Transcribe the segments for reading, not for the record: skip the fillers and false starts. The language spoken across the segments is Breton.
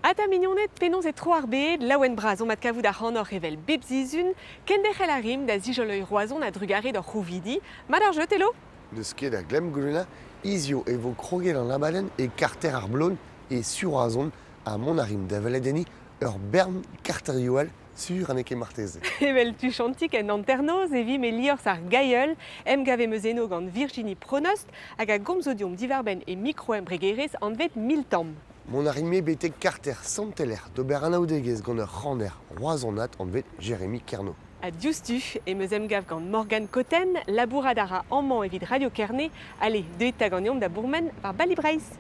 Ata mignonnet penons et tro ar bet, laouen braz on mat kavout ar c'hanoc'h evel bep zizun, kendechel a rim da zijoleuil roazon a drugare d'or c'houvidi, mat ar jetelo. Deus ket a glem goulena, izio e vo krogel an labalen e karter ar blon e surazon a mon arim da valedeni ur bern karterioal sur an eke marteze. Evel tu chantik en anternoz e vi me liors ar gailleul, em gave meuzeno gant Virginie Pronost, hag a gomzodium diverben e microem bregerez an vet 1000 tamm. Mon arime bete karter santeller d'ober anaoudegez gant ur c'haner roazonat an vet Jérémy Kerno. A diouztu, e meuzem gav gant Morgan Cotten, labourad ara amman evit Radio Kerne, ale, deuet tag an eom da bourmen var Bali Breizh.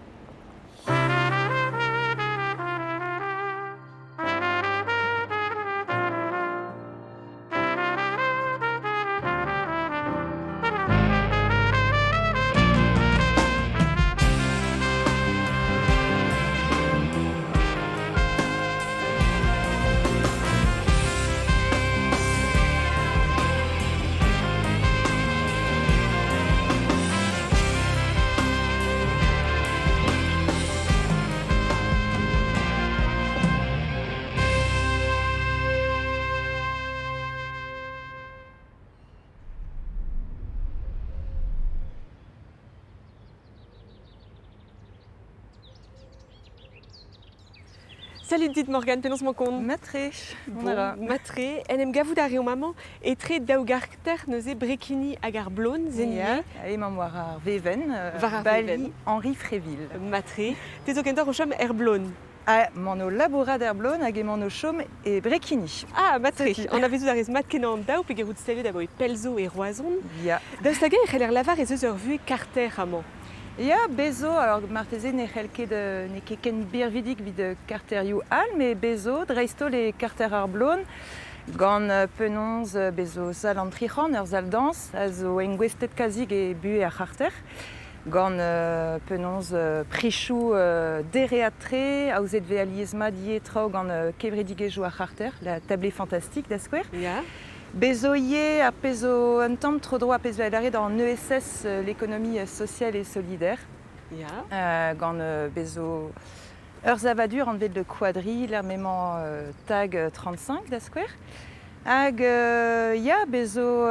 Salut dit Morgan, penons mon compte. Matre, Matre, en em gavout ar maman, et tre daougarter neuze brekini hag ar blon, zenia. et mam war ar veven, War ar Bali, veven. Henri Fréville. Matre, tezo kentor o chom er blon. Mano labourad ar blon hag mano chom e brekini. Ah, Matre, on a vezou arez mat kenan daou pe gerout stelet abo e pelzo e roazon. Ya. Daoust hag e c'heller lavar ez eus ur vue karter amañ. Ya, bezo, alors marteze ne c'helket ne ket ken birvidik vid karterioù all, mais bezo, dreistol e karter ar blon, gant penonz bezo zal an tric'han ur zal dans, a zo engwestet kazig e bue ar karter, gant penonz prichou dereatre, a ouzet ve aliezma die trao gant kevredigejou ar karter, la tablée fantastique da skouer. Ya. Bezo ie a pezo un tamm tro dro a pezo alare dans ESS, l'économie sociale et solidaire. Ya. Gant bezo ur zavadur an vet de quadri, l'ermement tag 35 da skouer. Hag ya bezo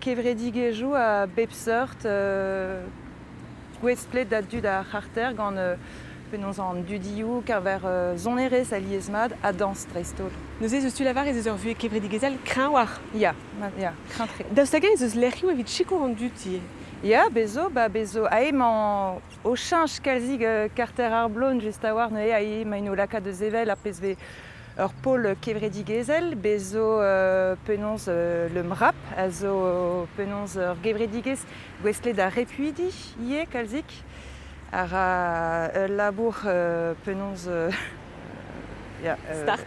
kevredigejou a bepseurt gwesplet da dud a charter gant penons an dudioù karver zonerez a liezmad a dans dreistol. Neuze eus tu lavar ez eus ur vue kevredigezal kreñv war. Ya, crintre. Daoust hag ez eus lerc'hioù evit chikour an duti. Ya, bezo, a emañ o chanj kalzig karter ar blon just a war ne a emañ o laka deus evel a pezve ur pol kevredigezel, bezo penons le mrap, a zo penons ur gevredigez gwestlet da repuidi ie kalzig, ar labour penons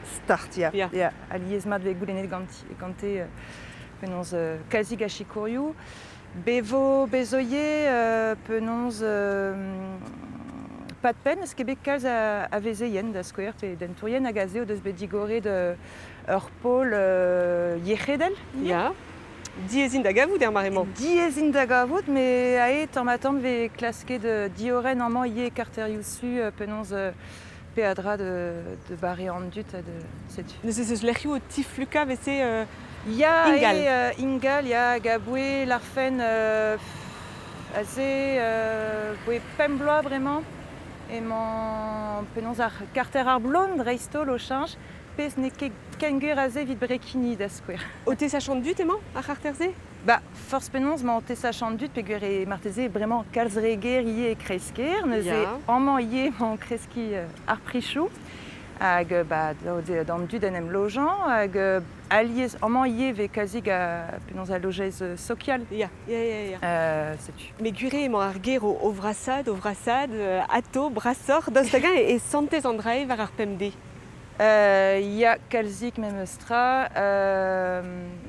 start, ya. Ya. A liezmat ve goulennet gante penons kalzig a chikorioù. Bezo ie penons pat pen, eus ket bet kalz a vezeien da skouer pe dentourien hag a zeo deus bet digore ur pol yechedel. Ya. Diezin da gavout er maremañ. Diezin da gavout, me a tamm ve klasket dioren amman ie karterioù su penons pe a dra de bare an dut a de setu. Neuze eus lerc'hioù o tifluka vese Ya, Ingal. Ingal, ya, gaboue, l'arfen, assez, boue pembloa vraiment, et mon penons ar karter ar blon dreistol o chanj, pez ne ket kenger aze vid brekini da skouer. o te sachant dut emañ ar c'harterze? Bah, force penons, ma te sachant dut, pe gure marteze vraiment kalzreger ie e kresker, neuze Ya. amman ie man kreski ar prichou, hag d'an dud en em lojan, hag aliez amman ie ve kalzig a penons a lojez sokial. Ya. Setu. Me gure emañ ar ger o vrasad, ato, brassor, daoust hag e santez an drae war ar pemde. Ya kalzik mem eustra,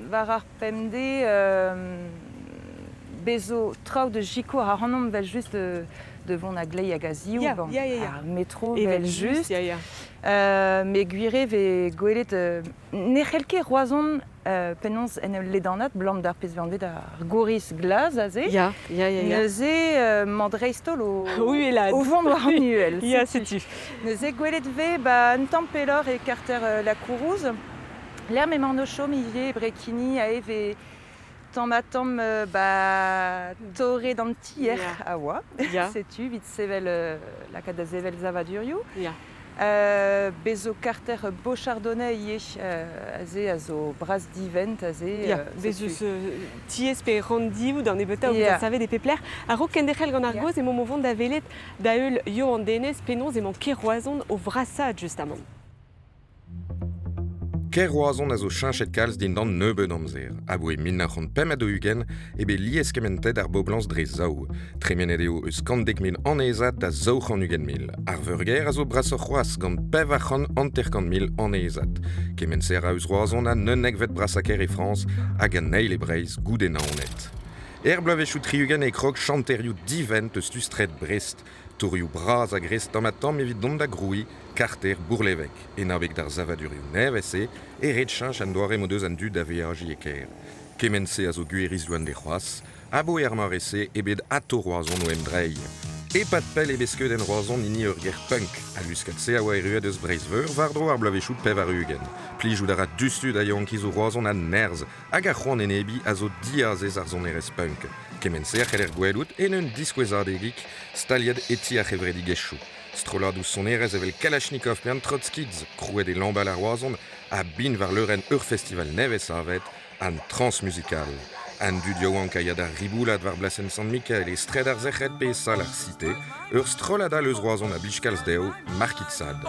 war ar pemde bezo traoù de jiko ar hanom vel just devant a glei hag a zioù, Ya. ar metro Et vel just. Ya. Me guire ve gwelet nechelke roazon penons en ledanat blant d'ar pezvanvet ar gouris glas a ze. Ja. Neuze mandreistol Oui, elad. au vent war nuel. Ja, setu. Neuze gwelet ve un tampelor e karter la kourouz. L'air me marno chom ivie brekini a eve tamm torre d'antier Ja. a oa. Ja. Setu vit sevel la kada zevel zavadurioù. Ja. Bezo karter beau chardonnay ie a ze a zo bras divent a ze. Ja, bezus ties pe randiou dan e beta ou Ja. da savet e pepler. A ro kendechel gant ar goz e mo vont da velet da eul yo an denez penons e man keroazon o vrassad justamment. Ker roazon a zo chinchet kalz din dan nebeud amzer. A boe 1905 a do ugen, ebe lies kementet ar boblans dre zao. Tremenet eo eus 50.000 anezad da zauch an ugen mil. Ar verger a zo brasor c'hoaz gant pev ac'han anterkant mil anezad. Kemenser a eus roazon a nenek vet brasaker e France hag a neil e breiz goudena onet. Blavezhioù triugen e krog chanterioù divent eus tustret Brest. Torioù braz a grest tamm evit dont da groui, karter bourlevek. En abek d'ar zavadurioù nevese, e red chinch an doare modeus an dud da veaji e ker. Kemense a zo gueriz douan de c'hoaz, a bo er marese ebet ato roazon o emdrei. E pat pel e beskeud en roazon nini ur ger punk, a luskat se a oa eruet eus breizveur, var dro ar blavezhioù pev ar ugen. Plijou dara dustud a yankiz o roazon a nerz, hag a c'hoan en ebi a zo diazez ar zon erez punk. Kemense a c'heller gwelout en un diskouezadegik, staliad eti a c'hevredi gechou. Stroladou son erez evel Kalachnikov pe an Trotskidz, krouet e lambal a roazon, a bin var leuren ur festival nevez avet, an transmusikal. An dudio ankaiad ar riboulad var blasen Sant Mikael e stred ar zechet pe sal ar cite, ur strolada leus roazon a bichkalz deo, markitzad.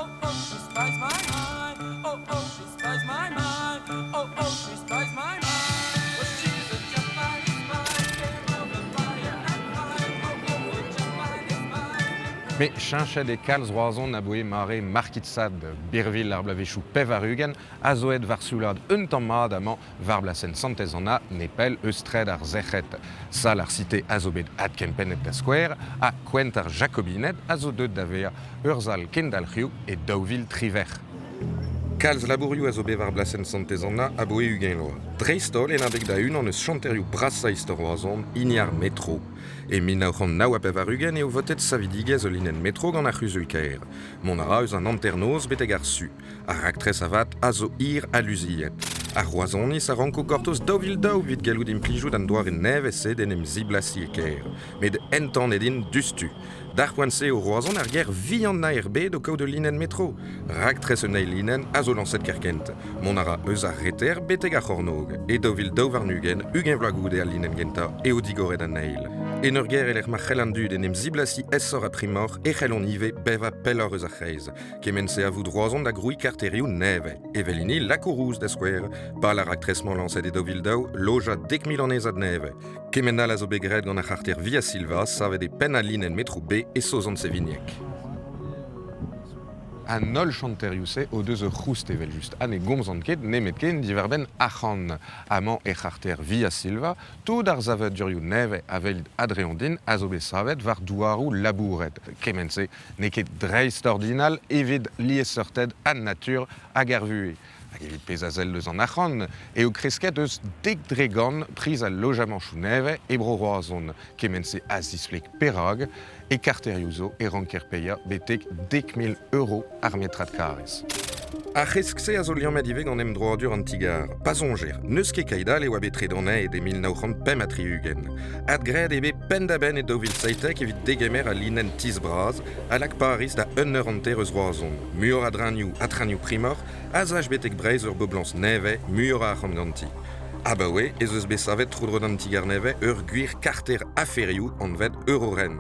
Me chinchet e kalz roazon a boe mare markitzad Birvil ar blavezhioù pev ar ugen a zo aet var soulad un tammad amañ var blasen santez an a nepel eus stred ar zechet. Sal ar cite a zo bet ad kempenet da skouer a kwent ar jacobinet a zo deud da vezañ ur zal kendalc'hioù e daouvil triver. Kalz labourioù a zo bet var blasen santez an a boe ugen loa. Dreistol en abek da un an eus chanterioù brassaist ur roazon iniar metro. E minaoc'han naou a pev ar ugen eo votet savidigez ul inen metro gant ar c'huzul kaer. Mon ara eus an anternoz beteg ar su. Ar raktres avat a zo hir a luziet. Ar roazoniz a ranko gortoz daouvil daou vit gallout implijout an doare nevese den em ziblasi e kaer. Met entan edin dustu. D'ar poanse o roazon ar ger vihan na erbet o kaout de linen metro. Raktres un eil linen a zo lancet kerkent. Mon ara eus ar reter beteg ar c'hornog. E daouvil daou var nugen, ugen vlagoude al linen genta e o digoret an eil. En ur ger eler mar c'hell an dud en em ziblasi essor a primor e c'hell on ive bev a pellor eus a c'heiz. Kemense a voud roazon da groui karterioù neve. Evelini lakourouz da skouer, pal a raktresman lancet e daouvil daou, loja 10.000 anezad neve. Kemendal a zo begret gant a c'harter via Silva, savet e pen a linen metro B e sozant se vignek. An ol chanterioù se o deus ur c'houst evel just. An e gomzant ket nemet ken diverben ac'han. Amañ e c'harter via Silva, tout ar zavadurioù neve avel adreon din a zo bet savet var douarou labouret. Kemense ne ket dreist ordinal evit lies urted an natur hag ar vuhez. Hag evit pez a zel eus an ac'han, e o kresket eus dek dregan priz al lojamanchou neve e bro roazon. Kemense a zisplek perag, e karterioù zo e ranker peia betek 10.000 € ar metrad karez. A c'heskse a zo liammet ive gant em droadur an tigar. Pa songer, neus ket kaidal e oa bet redonne e 1905 a triugen. Ad gred ebe pen da ben e daouvil saitek evit degemer a linen tiz braz, a lak Paris da un eur an ter eus roazon. Muor a dranioù primor, a zaj betek breiz ur boblans neve, muor a ac'han ganti. A ba oe, ez eus bet savet troudrod an tigar neve ur gwir karter aferioù an vet euroren.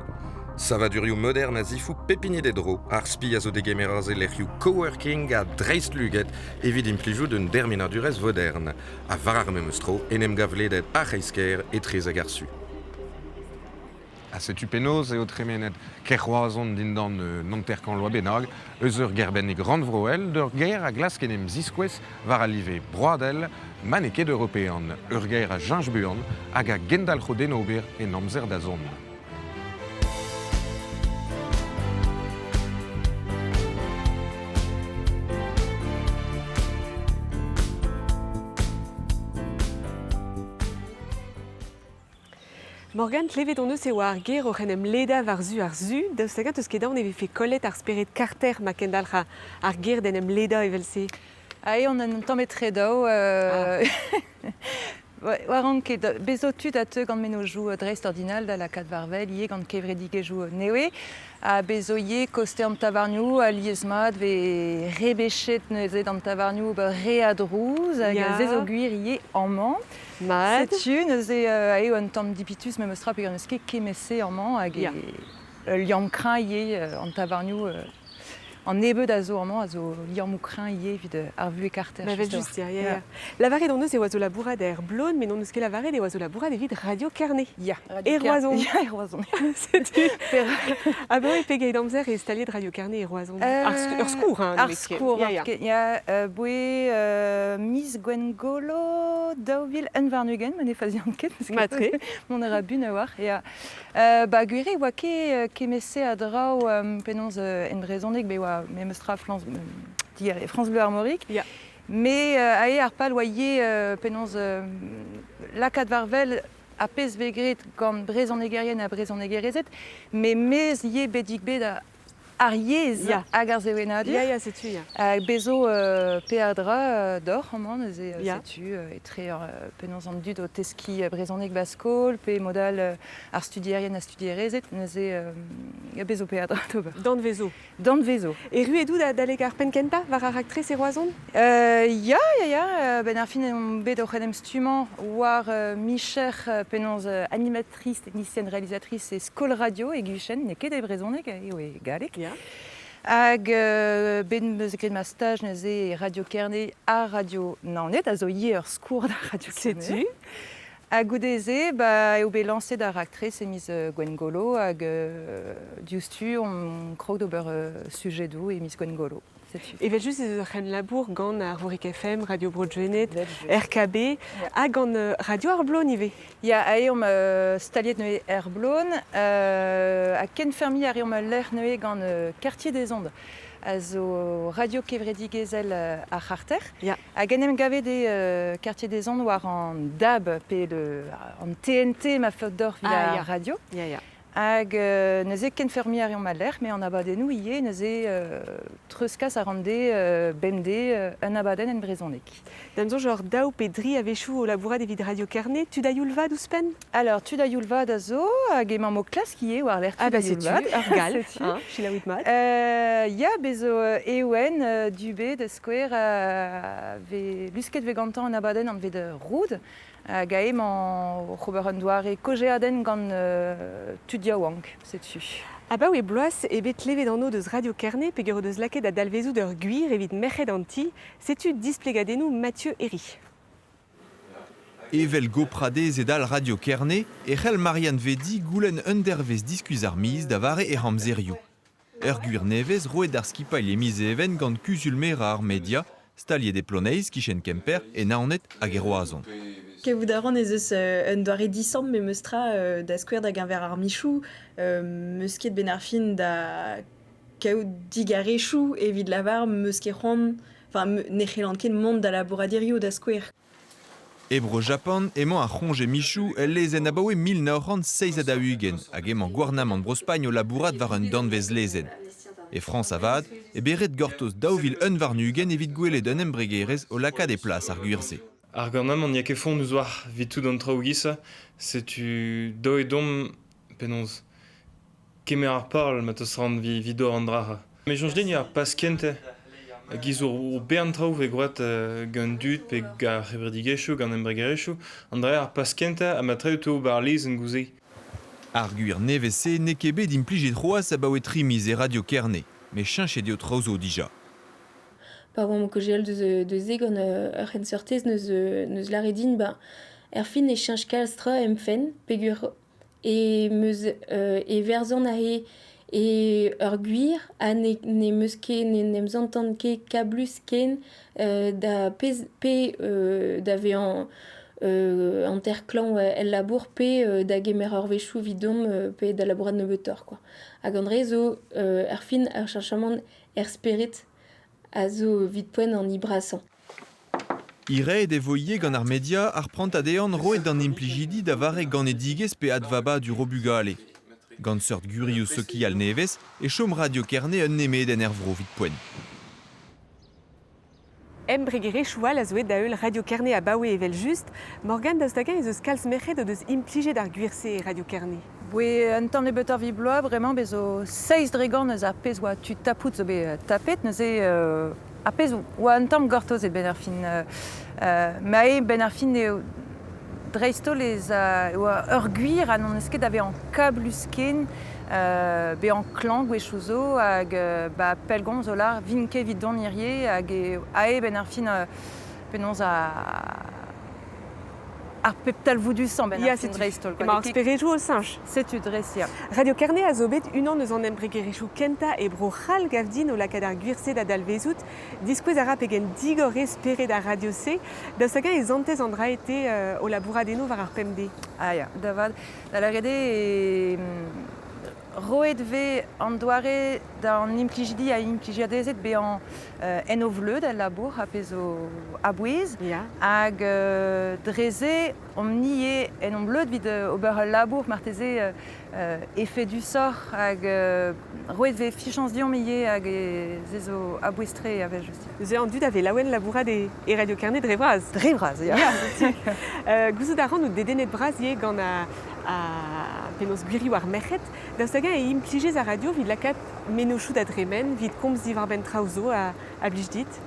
Savadurioù modern a zifou pepiniet e dro, ar spi a zo degemeraz e lec'hioù coworking a dreist luget evit implijout d'un derminadurez modern. A var ar memestro en em gavledet a c'heisker e trez hag ar su. A setu penoz eo tremenet ker roazon din dan nanterkan loa benag, eus ur gerben e grand vroel, d'ur ger a glas ken em ziskouez var a live broadel, man e ket european, ur ger a jinj buan hag a gendalc'ho denober en amzer da zon. Morgan, tlevet on eus e oa ar ger o c'henem leda var zu ar zu, daoust hag eus ket daon e vefe kollet ar speret karter ma kendalc'ha ar ger d'enem leda evel se. On a un tamm etre dao. Waran ket bezo tud a teug gant meno jou dreist ordinal da la kat varvel, ie gant kevredig e jou newe. A bezo ie koste an tavarniou, a liezmat ve rebechet neuze an tavarniou re a drouz, hag Ya. a zezo gwir ie amman. Mad. Setu, neuze a un tamm dipitus me meustra pe gant eus ket kemese amman hag Ya. liam krin ie an tavarniou an nebeu da zo amman a zo liam ou krin ie vid ar vu e karter. Ma vel just, ya. Lavaret on eus e oizo labourat er blon, mais non eus ket lavaret e oizo labourat evit radio Carnet. Ya. E roazhon. Ya, e roazhon. Setu. Ah bah oui, pegeit amzer e staliet radio Carnet e roazhon. Ur skour, hein. Ar skour, ya. Boe Miss Gwengolo daouvil envarnugen, mene faziant ket. Matre. Mon ara bun a war. Ya. Ba gwere oa kemese a drao penonz en brezonek, be oa me meustra France Bleu Armorique. Ya. Me ae ar pal oa ie penonz lakat varvel a pez vegret gant brezonegerien a brezonegerezet, me mez ie bedik bet ar yez Ya. hag ar zewenadur. Ya, setu, ya. Bezo pe a dra d'or, amman, neuze Ya. setu etre penonz an dud o teski brezonek baskol, pe modal ar studierien a studierezet, neuze bezo pe a dra d'ober. Dan vezo. Dan vezo. E ru edou d'aleg ar penkenta var ar aktrez e roazhon? Ya, ben ar fin on bet o c'henem stumant war Micher penonz animatrice, technicienne, réalisatrice e skol radio e guchen, ne ket e brezonek eo e galek. Ya. Hag ben meus gret ma stage neuze radio Carnet a radio nanet, a zo ie ur skour da radio Carnet. Setu. Hag goudeze, eo bet lancet da raktrez e miz Gwengolo hag dioustu on krog d'ober sujedou e miz Gwengolo. Setu. Evel just ez ur c'hen labour gant ar Vorik FM, Radio Broadgenet, RKB, hag gant radio ar blon ive. Ya, on staliet neue Erblon, a ken fermi a reom l'er neue gant Quartier des Ondes. A zo radio kevredig ezel a Charter. Ya. A genem gavet de Quartier des Ondes war an DAB pe an TNT ma faute d'or via Ya. radio. Ya. Hag neuze ken fermi a reom l'er, me an abadennou ie neuze treuskas a rande bemde un abaden en brezonek. Damzo genre daou pe dri a vechou o labourat evit radio Carnet, tu da youlvad ouspen? Alors, tu da youlvad a zo, hag emañ mo klas ki e war l'er tu da setu, youlvad. ar gal, Setu. chila out mat. Ya bezo eouen dube de skouer ve lusket ve gantan an abaden an ve de roud. Ga emañ c'hober un doare kojeaden gant tudiaouank, setu. Ah bah oui, bloaz e bet levet an o deus radio Carnet pe gero deus laket a dalvezou d'ur gwir evit merc'hed an ti, setu displegadennou Mathieu Herry. Evel gopradez edal radio Carnet e c'hell Marianne Vedi goulenn undervez diskuz ar miz da vare e hamzerioù. Ur gwir nevez roet ar skipailh e miz even gant kuzulmer ar media, staliet e ploneiz, kichen kemper e naonet hag e roazhon. Kevout a ran ez eus un doare disant me meustra da skouer da gañver ar michou, meus ket ben ar fin da kaout dig a rechou evit lavar meus ket c'hoant, ne c'hellant ket mont da laboradirioù da skouer. Ebro Japan emañ ar c'honj e michou el lezen abaoe 1906 a ugen hag emañ gouarnam an brospagne o labourat war un danvez lezen. E France avad, e beret gortoz daouvil un varnugen evit gwelet un embregerez o lakad e plas ar gwirse. Ar gant an yake font nous war vitout an traougis, setu do e dom penonz kemer ar parl ma teus ran vidor an dra. Me jonj den ar paskente, giz o bern traoù ve groat gant dud pe ga revredigechou, gant embregerechou, an dra ar paskente a ma treuto bar liz en gouze. Ar gwir nevese ne ket bet implijet roaz abaoe trimiz e radio Carnet, me cheñchet eo traozo dija. Par exemple, que j'ai de zegon ur sortez neus laredin, fin e chanj kalstra emfen, pegur e meus e verzon a he e ur gwir a ne meus ket ne nems antan ket kablus ken da da ve an terklan el labour pe da gemer ur vechou vidom pe da labourat nebetor, quoi. Hag an dre zo ur fin ur chanchaman spirit a zo vid poen an ibrasan. Ire de voie gant ar media ar prantadean roet d'an implijidi da vare gant e digez pe advaba du robugale. Gant seurt guri ou soki al nevez e chom Radio Kerne un nemet en vro vid poen. Embregere choual a zoet da eul Radio Kerne a baoe evel just, Morgan da stagan ez eus kalz merc'hed o deus implije d'ar gwirse Radio Kerne. Oui, un temps de better vi bloa, vraiment, bezo 6 dregan neus a pez oa tu tapout zo be tapet, neus a pez oa un temps gortoz et ben ar fin. Ma ben ar fin eo dreisto les oa ur gwir an on esket d'ave an kablusken, be an klang wechouzo hag pelgon zo lar vinke vid don irie hag ben ar fin penons ar peptal voudus an ben ar fin dreistol. Ma ar sperejou o singe. Setu dresia. Radio Kerne a zo bet unan eus an embregerechou kenta e bro c'hall gavdin o lakad ar gwirse da dalvezout, diskouez a rap egen digore spere da Radio C, da sagan e zantez an draete o labouradeno var ar PMD. Ah ya, davad. Da la rede e roet ve an doare d'an implijidi a implijiadezet be an en o vleud al labour a pezo abouez hag dreze omni e en o vleud vid ober al labour marteze effet du sort hag roet ve fichans diom ie hag zezo abouestre ave justi. Ze an dud ave laouen labourad e Radio Kerne drevraz. Drevraz, ya. Gouzout a ran ou dedenet braz ie gant a penaos gwiri war merc'hed, da sagan e implijez a radio vid lakat menochou da dremen, vid komz divarben traozo a blij dit.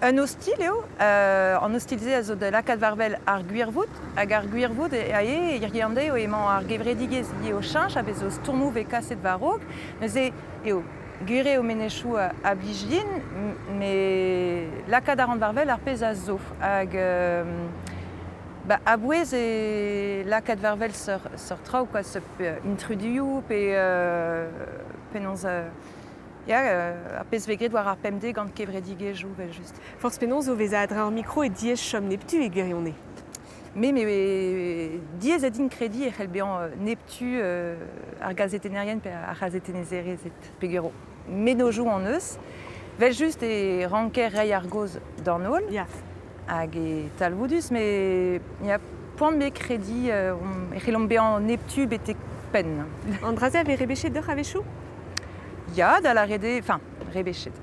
Un hostil eo, an hostilze a zo de lakat varvel ar gwirvout, hag ar gwirvout a ie iriande o emañ ar gevredigez ie o chinch a bezo stourmou ve kaset varog, neus eo gwire o menechou a blij din, me lakat ar an varvel ar pez a zo, hag abouez e lakat varvel seur trao quoi se intrudiou pe penons ar pez vegret war ar PMD gant kevredige jou vel just. Force penons o vez a adra ar micro e diez chom neptu e gerionne. Me diez a din kredi e c'hell bean neptu ar gazetennerien pe ar gazetenezerezet pegero menojou an eus, vel just e ranker rei ar goz d'an ol. Hag e talvoudus, me ya poan be kredi e c'hellom bean neptu bete pen. An draze ave rebechet d'ur avechou? Ya, da la rede, enfin, rebechet.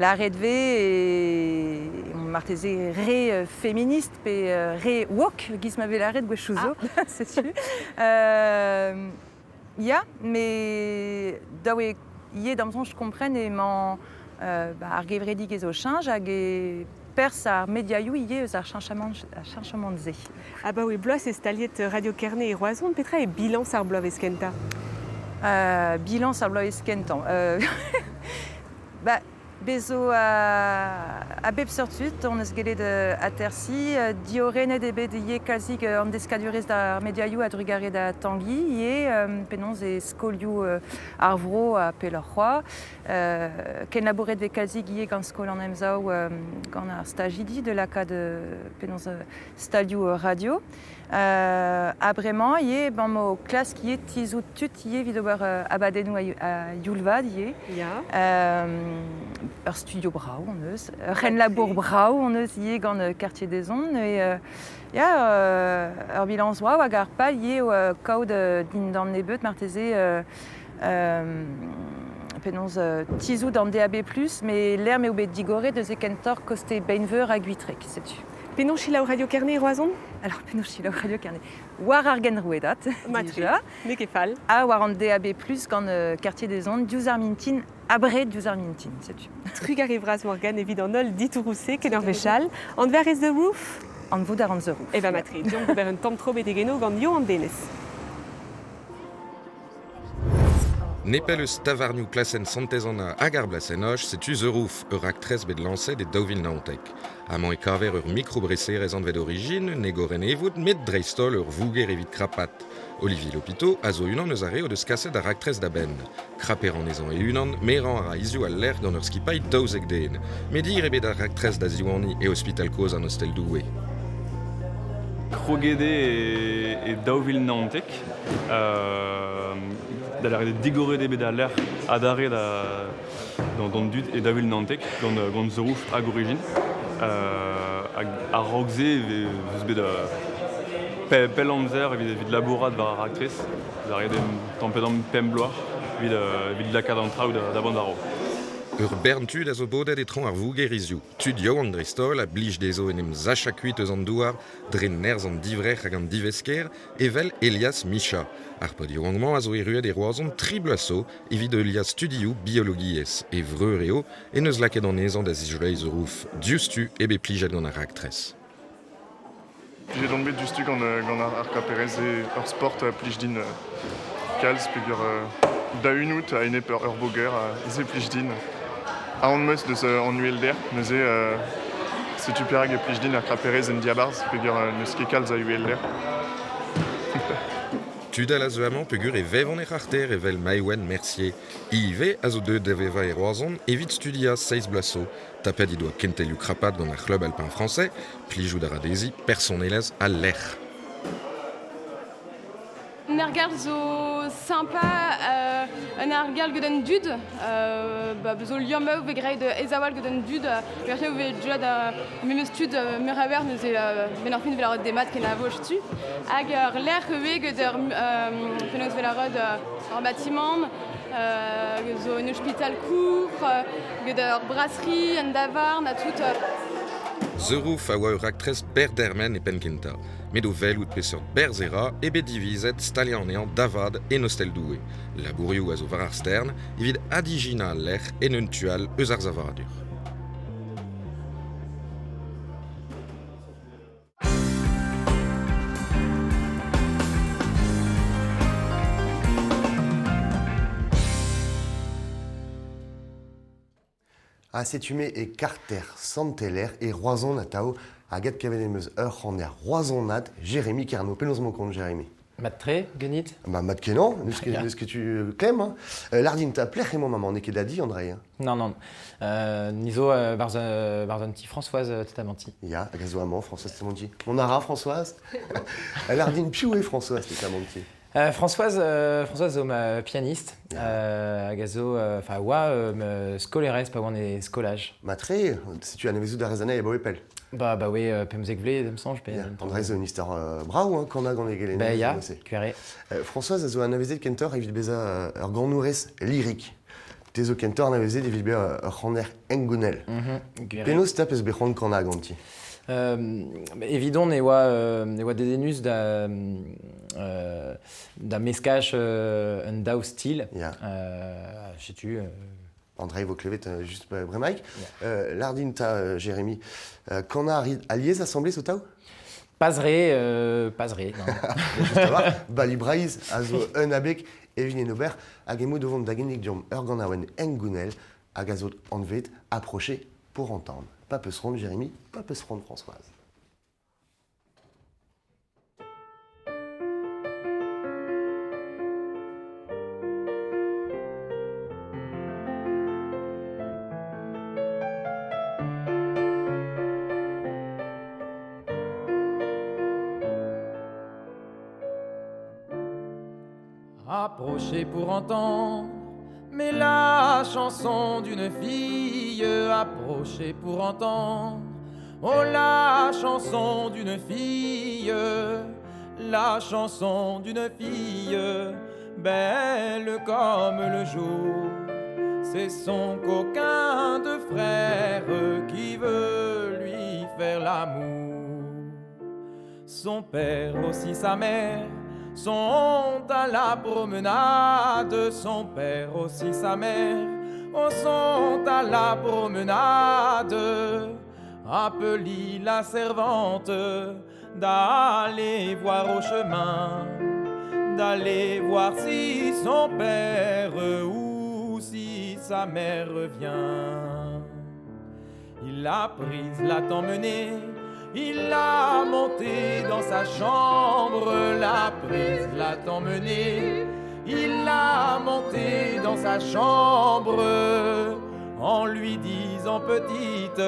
La redve e marteze re féministe pe re wok, giz ma velaret gwechouzo, setu. Ya, me daoue ie damzon je kompren e man ar gevredig ezo chinj hag e pers ar mediaioù ie eus ar chanchement ze. Ah bah oui, bloaz ez taliet Radio Kerne e Roazhon, petra e bilans ar bloav eskenta? Bilans ar bloav eskentan. Bezo a bep seurtut, on eus gelet a tersi, diorenet ebet ie kalzik an deskadurez d'ar mediaioù a drugare da Tanguy, ie penons e skolioù ar vro a pel ar c'hoar, ken labouret ve kalzik ie gant skol an emzao gant ar stagidi de lakad penons stadioù radio. Abremañ ie mo klask ie tizout tut ie vid ober abadennou a youlvad ie. Ur studio brao on eus, ren labour brao on eus ie gant quartier des Ondes e ur bilans oa hag ar pal ie o kaout din d'an nebeut marteze penons tizout d'an DAB+, me l'er me oubet digore deus e kentor koste beinveur a guitrek, setu. Penon chila o Radio Kerne e Roazhon? Alors, penon chila o Radio Kerne. War ar genrouedat, déjà. Ne ket fall. A war an DAB+, gant quartier des Ondes, diouz ar mintin, abret diouz ar mintin, setu. Trug a revraz Morgan evit an ol ditourousse ken ur vechal. An ver is the roof? An voud ar an the roof. Eba matre, dion gober un tamm tro betegeno gant yo an denez. Nepel eus tavarniou klasen santezana hag ar blasenoch, setu The Roof, ur aktrez bet lanset e daouvil naontek. Amañ e kaver ur micro-breserez an vet origine, ne goren evout, met dreistol ur vouger evit krapat. Olivier Lopito a zo unan eus a re o deus kaset ar aktrez da ben. Kraperan ezan e unan, meran ar a izio al ler gant ur skipai daouzek den. Medir ebet ar aktrez da ziouani e hospital koz an hostel douwe. Krogede e daouvil naontek, da la rede digore de beda l'air adare dans dud et daouvil naontek gant The Roof hag origine. a rogze eus bet pel amzer evit labourat war ar aktriz. Da red tampedam pem bloaz evit lakad an traoù da bandaro. Ur berntud a zo bodet etron ar vougerizioù. Tud yo an dristol a blij dezo en em zachakuit eus an douar, dre nerz an divrech hag an divesker, evel Elias Micha. Ar podiouangman a zo eruet e roazon tri blaso evit Elias studioù biologiez e vreur eo en eus laket an ezan da zijuleiz rouf diustu ebe plijet gant ar aktrez. J'ai donc bet justu gant ar kaperez e ur sport plij din kalz peogwir da unout a ene per ur boger a ze plij din. A an meus deus an uel der, neuze setu perag e plij din ar kaperez en diabarz peogwir neus ket kalz a uel der. Tudal a zo amañ peogwir e vevon e c'harter evel Maïwen Mercier. Ive a zo deud da veva e roazon evit studia 16 blaso. Tapet i doa kentelioù krapat gant ar club alpin fransez, plijou da radezi personelez a lec'h. Un argal zo sympa, un argal gant dud, zo liammev vegreid ezawal gant dud, verche ouve djad memes stud meur a ver neuze ben ar fin velarod demat ken a voch tu. Hag ur lec'h eve gant penaos velarod ar bâtiment, zo un hospital kour, gant ur brasserie, un davar, na tout. Zerouf a oa ur aktrez berdermen e penkenta. Met o velout peseurt berzera ebe divizet stalian ean davad e nosteldoue. Labourioù a zo var ar stern evit adigina al lec'h en un tual eus ar zavaradur. A setume e karter santeller e roazon a tao hag kavet em eus ur c'hant er roazonnad Jérémy Carnot. Penaos mo kont, Jérémy? Mat tre, genit? Mat kenan, neus ket tu klem. Lardin ta plec'h emañ maman, n'eo ket da di, André? Non. Nizo barz an ti Françoise tetamanti. Ya, hag a zo amañ, Françoise tetamanti. Mon ara, Françoise? Lardin piou e Françoise tetamanti. Françoise zo ma pianiste, hag a zo, oa skolerez pa oan e skolaj. Ma tre, setu an evezout da rezanei e bo epel. Ba oui, pemzek vle, dem sanj. André zo un istor brav, kant a gant e gelen. Ya, kuere. Françoise a zo an avezet kentor evit beza ur gannourez lyrik. Te zo kentor an avezet evit beza ur c'haner engounel. Penaos tapez bec'hant kant a ganti? Evidon e oa dedenus da meskach un daou stil. Setu... André vo klevet just bremaik. Lardin ta, Jérémy, kant a aliez assemblée so taou? Pazre. Just ava, bali braiz a zo un abek evin en ober hag emo devant da genig diom ur gant aouen engounel hag a zo anvet approcher pour entendre. Pas peut se rendre, Jérémy, pas peut se rendre, Françoise. Approcher pour entendre, mais la chanson d'une fille. Approcher pour entendre, oh la chanson d'une fille. La chanson d'une fille, belle comme le jour. C'est son coquin de frère qui veut lui faire l'amour. Son père aussi sa mère sont à la promenade, son père aussi sa mère sont à la promenade. Appelez la servante d'aller voir au chemin, d'aller voir si son père ou si sa mère revient. Il l'a prise, l'a emmenée, il l'a monté dans sa chambre, l'a prise, l'a emmené, il l'a monté dans sa chambre, en lui disant petite,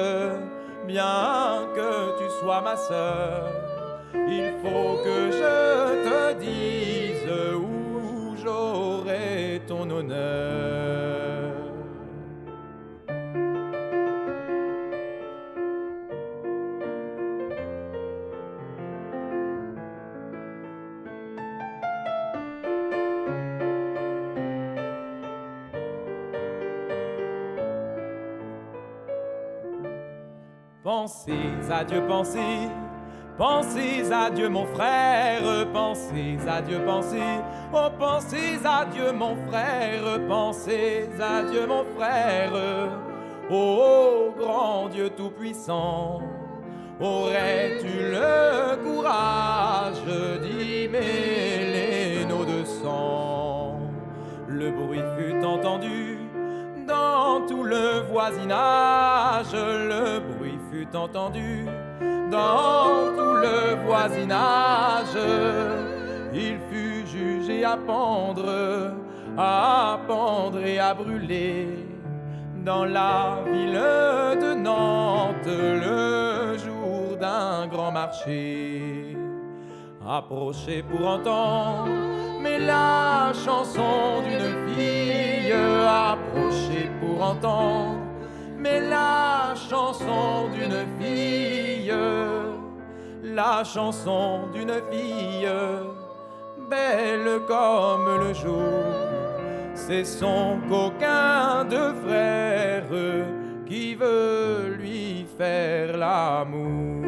bien que tu sois ma sœur, il faut que je te dise où j'aurai ton honneur. Pensez à Dieu, pensez. Pensez à Dieu mon frère, pensez à Dieu, pensez. Oh, pensez à Dieu mon frère, pensez à Dieu mon frère. Oh, grand Dieu tout-puissant, aurais-tu le courage d'y mêler nos deux sangs? Le bruit fut entendu dans tout le voisinage, le bruit fut entendu dans tout le voisinage. Il fut jugé à pendre et à brûler dans la ville de Nantes le jour d'un grand marché. Approchez pour entendre, mais la chanson d'une fille. Approchez pour entendre, mais la chanson d'une fille. La chanson d'une fille, belle comme le jour. C'est son coquin de frère qui veut lui faire l'amour.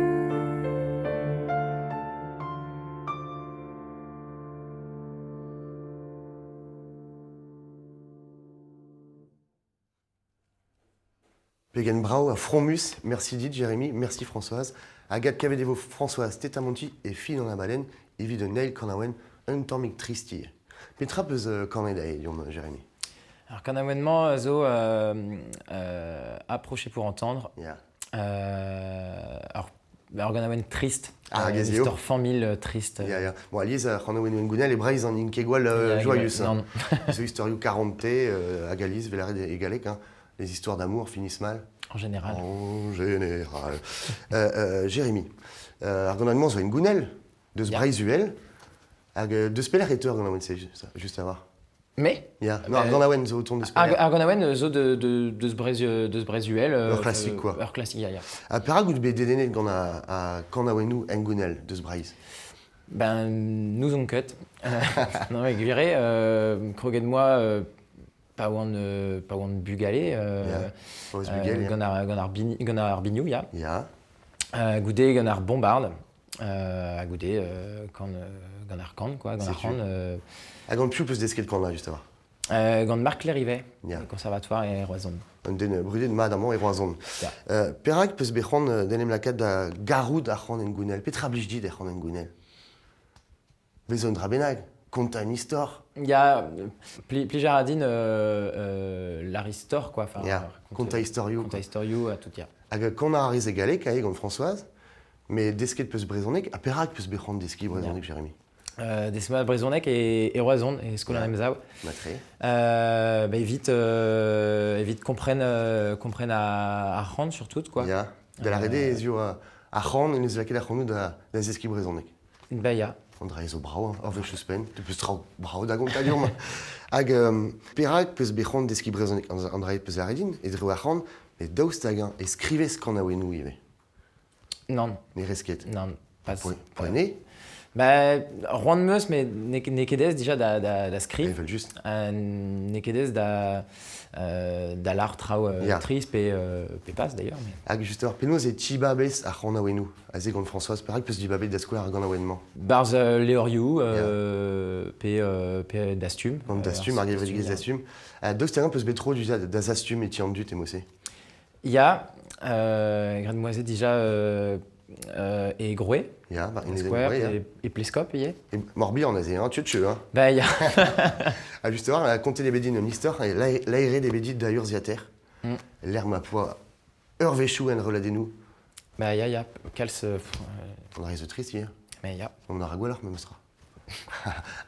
Pegen Brau à Fromus, merci dit Jérémy, merci Françoise. Agathe Cavedevo, Françoise Tétamonti et fille dans la baleine, Evie de Neil Kanawen, un temps tristi. Petra peut Canada, Jérémy. Alors Kanawennement, zo approché pour entendre. Yeah. Alors Kanawen triste. Ah, une histoire famille triste. Yeah. Bon, Alice, Kanawen Wengunel, et Braise en Inkegual joyeuse. Non. C'est histoire 40 à Galice, Vélaré et Galec. Les histoires d'amour finissent mal. En général. Jérémy, Argonallement, c'est une gounelle de ce Braisuel, de ce pélareter, Argonawen, c'est juste à voir. Mais non, Argonawen, c'est autour de ce pélareter. Argonawen, c'est de ce Braisuel. Heure classique, quoi. Heure classique, ya. À Peragout, BDN, qu'on a Kanawenu, un gounelle de ce Braise. Ben, nous on cut. Non, mais viré, Krogen moi. Pas on bugalé, Gonnar Bignou, ya. Goudé, Gonnar Bombarde, à Goudé, Gonnar Can, quoi, Gonnar Can. À Gand plus des skate qu'on a juste avant. Gand Marc Lérivet, conservatoire et Roison. Un den brûlé de Madame et Roison. Perak peut se béchon denem la cade à Garoud à Ron en Gounel. Petra Blichdi de Ron en Gounel. Besoin de Rabenag. Conte une histoire. Il y a Plijaradine, l'Aristor, quoi. Conte historiou. Conte historiou, à tout, ya. Quand on a arrêté Galec, avec Françoise, mais des skis peut se brisonner, à Perac peut se béchon des skis brisonner, Jérémy. Des skis brisonner et Roison, et ce qu'on a même ça. Évite comprennent à rendre surtout, quoi. De la redée, les yeux à rendre, et les laquelle à rendre des skis brisonner. Ben, ya. André zo bravo, avec suspense, tu peux trop bravo d'agontalium. Ag Perak peut se béchon des skis brisonner, André peut se arrêter, et de rendre, mais d'austagan, et scrivez ce qu'on a ouénou, il Non. Les resquettes. Non, pas. Poigné. Ben, Juan Meus, mais Nekedes déjà da script. Ils veulent juste. Nekedes da l'art trau triste et passe d'ailleurs. Ag justement, penos et Chibabes à Ronawenu, à Zegon Françoise, Perak peut se dibabé d'asquare à Gonawennement. Barz Léoriou, p d'astum. D'astum, Marguerite Rodriguez d'astum. D'austagan peut se bétro du d'astum et tiandut et mossé. Il y a, Grande-Moisée déjà, et Groué. Il y a, et Plescope, il y a. Et Morbi en Asie, tu te hein. Ben, il y a. À justement, à compter des bédines, l'histoire, l'aéré des bédines d'ailleurs ziater. L'air ma poids, Urvéchou, en reladez-nous. Ben, il y a. Cals. On a réseau triste hier. Mais il y a. On a ragualeur, même sera.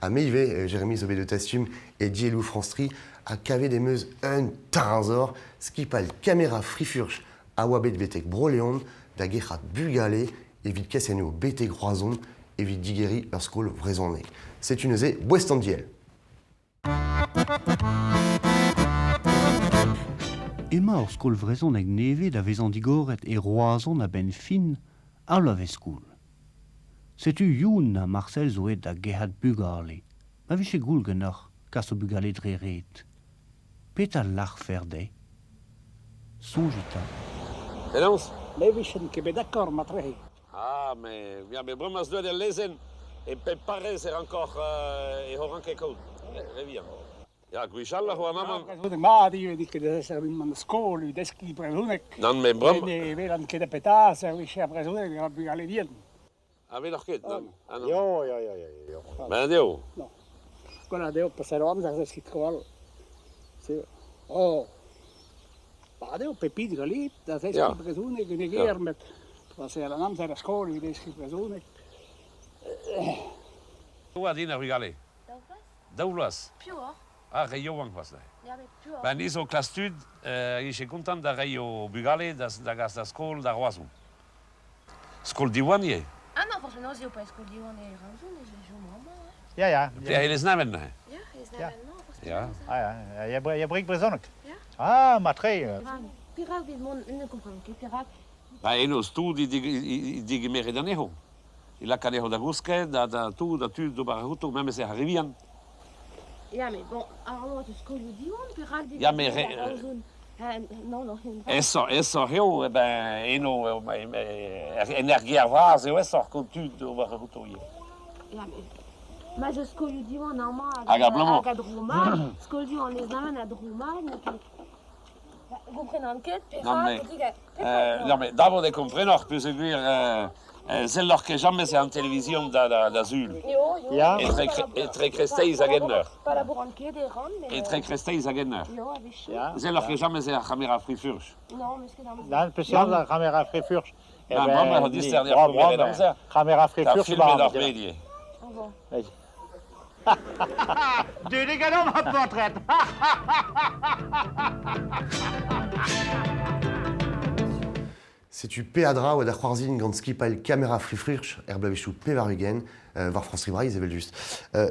À Meivé, Jérémy Zobé de Tastium et Dielou Franstri, à Cavé des Meuses, un tarzor, skipal caméra frifurche, à Wabé de Bétek Broléon, da Guérat Bugalé, et vite Cassenu au Bété Groison, et vite Diguéry, leur scroll vraisonné. C'est une zé, Boestandiel. Emma ur skol vrezon eg neve da vezan digoret e roazon a ben fin a la veskoul. Setu youn a Marcel zoet da gehat bugale. Ma viche goul genor, kas o bugale dre ret. Peta lach ferde. Sonjita. Elance, Levichen, qui est d'accord, Matrahi. Ah, mais Brumas doit de lezen et préparer c'est encore et horan quelque chose. Reviens. Ja, Guisalla ou maman. Ma di che deve essere in scuola, i deschi di presune. Non, mais Brum. E velan che de peta, service a presune che la alle vien. Avez nog kid? Non. Jo. Men Dio. No. Quella devo passare om da ski troval. Sì. Oh. Ma devo pepiti lì, da deschi di presune che ne germet. Passare nam da scuola, i deschi di presune. Hoe had die nou regalé? Douglas. Pior. Ah, Rio Wang was daar. Ja, mais pior. Ben, die zo klas stud, je suis content de Rio Bugale, da gas da school, da Roison. School Diwanie. Ah non, forcément, je pas escolhi on est rangeau, mais je joue maman. Ja. Ja, il is namen. Ja, is daar wel. Ja. Ja. Je brengt bezonek. Ja. Ah, Matrahi. Pirak, dit monde, ne comprend pas. Pirak. Ben, il a studi di gemere da neho. Il a caneho da gusque, da tu, do barahuto, même c'est arrivian. Ja, mais bon, alors tu escolhi Diwan, Pirak, dit. Ja, mais non. Eso eu ben eno energia vaz, eu só com tudo do barahuto. Ja, mais je escolhi Diwan normal. Agablement. Agadroma, escolhi on les amène à Droma, vous prenez enquête, Non, mais d'abord de comprendre, puis c'est dire, c'est leur que jamais c'est en télévision d'azul. Ja. Et très cresté, ils agennent. Pas la enquête des ronds, mais. Et très cresté, ils agennent. Ja, C'est leur que jamais c'est la caméra frifurge. Non, mais c'est dans. Dan speciaal de camera frifurge. Ja, mama had die ster daar proberen dan ze. Camera frifurge. Filmen dat medie. Du digger om het portret. C'est-tu Peadra ou der Quarzin gant skipal caméra frifrich erblavichou pevarugen var France Ribra, ils avaient juste.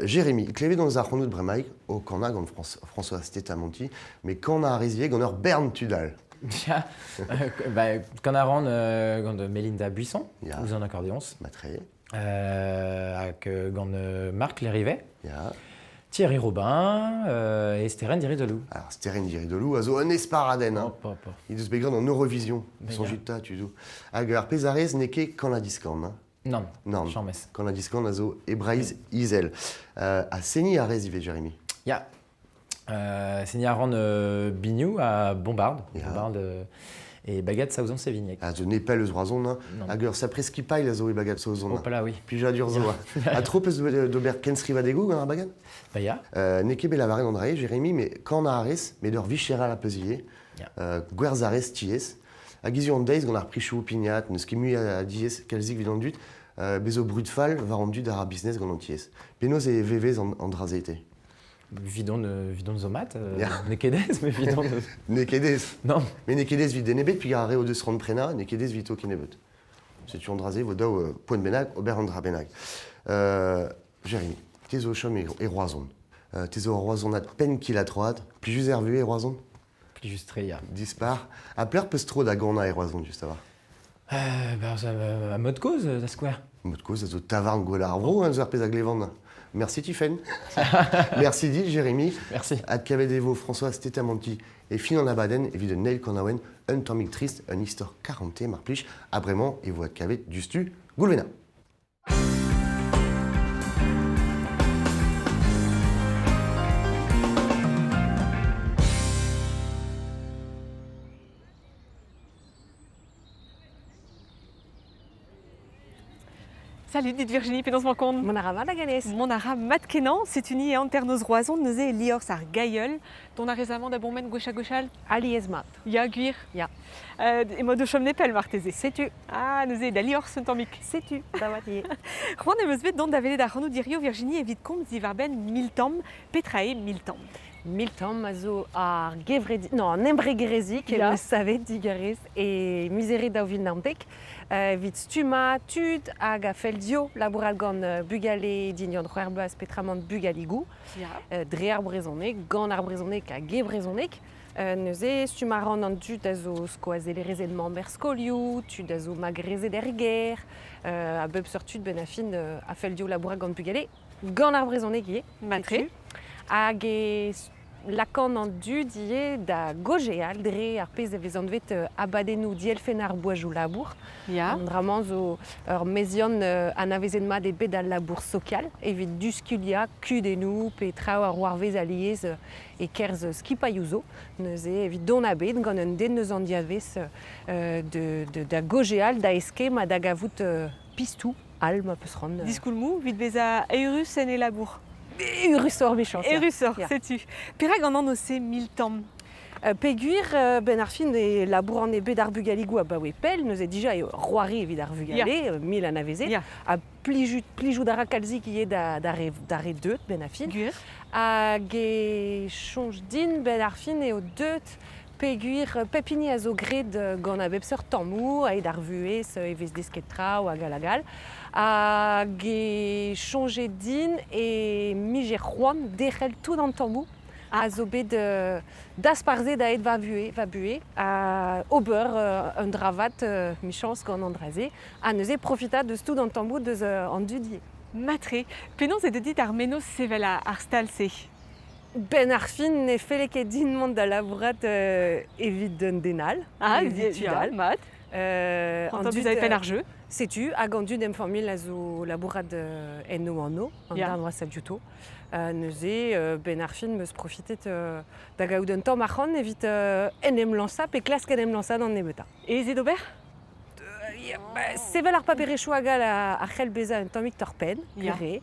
Jérémy, clévé dans les archonous de Bremaï, au Corna, gant François Stetamonti, mais quand on a résié, gant or Bern Tudal. Ja, quand on a rendu gant Mélinda Buisson, ou en accordéons. Matré. Avec gant Marc Lérivet. Ja. Thierry Robin et Steren Diridelou. Alors, Steren Diridelou, azo un esparaden, hein. Il doit se bégrand en Eurovision, son juta, tu joues. Agar Pézarez neke quand la discorde, hein. Non, Charmes. Quand la discorde, azo Ebraïs Isel. À Séni Arez, Yves Jérémy. Ja. Séni Aran Bignou à Bombarde. Bombarde et Bagat Sauzon Sévignac. Ah, je n'ai pas le roison, hein. Agar, ça presque pas, il a zo et Bagat Sauzon. Oh, pas là, oui. Puis j'ai dur zo. À trop d'Aubert Kensriva Degou, hein, Bagat? Bah, ya. Neke Bellavaré Andraé, Jérémy, mais quand on a Arès, mais leur Vichera la Pesillier, Guerzares Ties, à Gizion Days, on a repris Chou Pignat, ne skimu à Dies, Kelzik Vidandut, Bezo Brutfal, va rendu d'Ara Business, Gondanties. Penos et VV Andrazété. Vidon Zomat, Nekedes, mais vidon. Nekedes. Non. Mais Nekedes vide Denebet, puis Garé au 2 Rand Prena, Nekedes Vito Kenebet. C'est tu Andrazé, Vodao, Point Benag, Aubert Andra Benag. Jérémy. Tezo chom et roison. Tezo roison a peine qu'il a droite, plus juste hervu et roison. Plus juste réa. Dispar. A pleur peut trop d'agona et roison, juste à voir. À mode cause, la square. Mode cause, azo tavarn golarvro, un zerpez aglevan. Merci Tiffen. Merci dit Jérémy. Merci. Ad Cavedevo, François Stetamonti et Finan Abaden, et de Neil Konawen, un tomic triste, un histoire 40 marplich, à Brément et vous ad Cavet du stu, Goulvena. Salut, dit Virginie, pédance mon compte. Mon ara Malaganès. Mon ara Matkenan, c'est une internos roison, nous est liors ar gailleul, ton a récemment d'abonnement gauche-à-gauchal. Ali esmat. Ya guir. Ya. Et moi de chom nepel martézé. Sais-tu. Ah, nous est d'aliors sentomic. Sais-tu. Davatier. Ron et meusvet don d'avélé d'arrenou dirio Virginie évite compte zivarben miltom, petrae miltom. Miltom, azo ar gevredi... Non, an embregerezik, vous savez, digaris, et misérie d'Auville Nantek. Vite stuma, tud, hag a feldio, laboural gant bugale dignon c'hwerbaz petramant bugaligou. Dre brezhonek, gant ar brezhonek a ge brezhonek. Neuze, stumaran an tud a zo skoaze le rezedman berskolioù, tud a zo magreze derger, a beb sur tud ben a fin a feldio laboural gant bugale, gant ar brezhonek ie. Matré. Hag e lakan an dud ie da gojeal dre ar pez e vezan vet abadennou dielfen ar boajou labour. Ya. Vraiment zo ur mezion anavezen mat e bet al labour social, evit duskulia kudennou pe trao ar warvez aliez e kerz skipaioù neuze evit don abet gant un den neus an diavez da gojeal da eske ma da gavout pistou al ma peus ran. Diskoulmou, vit beza eurus en e labour. Eurus or méchant. Eurus or, sais-tu. Perag an an ose 1000 tamm. Peguir ben ar fin e labour an e bet ar bugaligou a baoe pel, neuze dija e roari evit ar bugale, 1000 an avezet, a plijou da rakalzik ie da re deut ben ar fin. Hag e chonj din ben ar fin eo deut peguir pepini a zo gred gant a bepseur tammou, a ed ar vuez evez desket trao hag alagal. Hag e chonje din e mije c'hoant derel tout an tammou, a zo bet d'asparze da ed va bue, a ober un dravat michans gant an draze, a neuze profita deus tout an tammou deus an dudie. Matre, penaos e dit ar menos sevel ar stal-se. Ben ar fin ne feleket din mont da labourat evit d'un denal. Ah, evit mat. An dud a pen ar jeu. Setu, hag an dud formil a zo labourat enno an darnoa sadioto. Neuze, ben ar fin meus profitet da gaout un tamm arc'hant evit enem lansa pe klask enem lansa d'an nebeta. E zed ober? Sevel ar paperechou agal a c'hell beza un tammik torpen, gure.